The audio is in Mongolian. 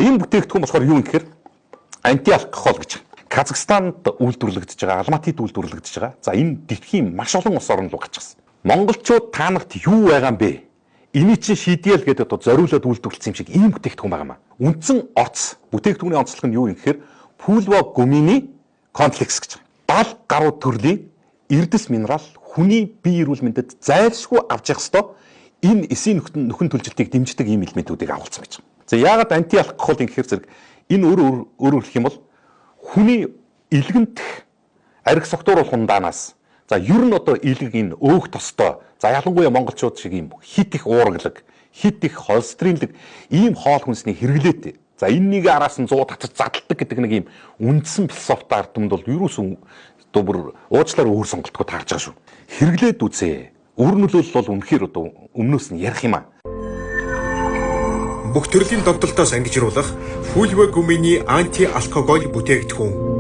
Энэ бүтээгдэхүүн болохоор юу гэхээр антиалкохол гэж. Казахстанд үйлдвэрлэгдэж байгаа, Алматид үйлдвэрлэгдэж байгаа. За энэ дэлхийн маш олон улс орн руу гарчихсан. Монголчууд та нарт юу байгаа юм бэ? Эний чинь шийдэл гэдэг одоо зориулаад үйлдвэрлэсэн юм шиг ийм бүтээгдэхүүн байгаа юм. Үндсэн орц бүтээгдэхүүний онцлог нь юу юм гэхээр пульво гумины комплекс гэж. 70 гаруй төрлийн эрдэс минерал хүний бие эрүүл мэндэд зайлшгүй авч явах ёстой. Энэ эсийн нөхөн төлжилтийг дэмждэг ийм элементүүдийг агуулсан байж байгаа. За яагаад антиалкохол гэхээр зэрэг энэ өөрөөр хэлэх юм бол хүний илгэнд арх согтууруулах хундаанаас за ер нь одоо илэг энэ өөх тостой за ялангуяа монголчууд шиг ийм хит их уургалаг хит их холестеринлэг ийм хоол хүнсний хэрэглээтэй. За энэнийг араас нь 100 татаж задалдаг гэдэг нэг ийм үндсэн философи ард түмэнд бол ерөөсөн одоо бүр уучлаарай өөр сонголтгүй таарж байгаа шүү. Хэрэглээд үзээ. Үр нөлөөлөл бол үнэхээр одоо өмнөөс нь ярих юм аа. Бүх төрлийн догдолтоос ангижруулах Fulvo Gumini анти алкогол бүтээгдэхүүн.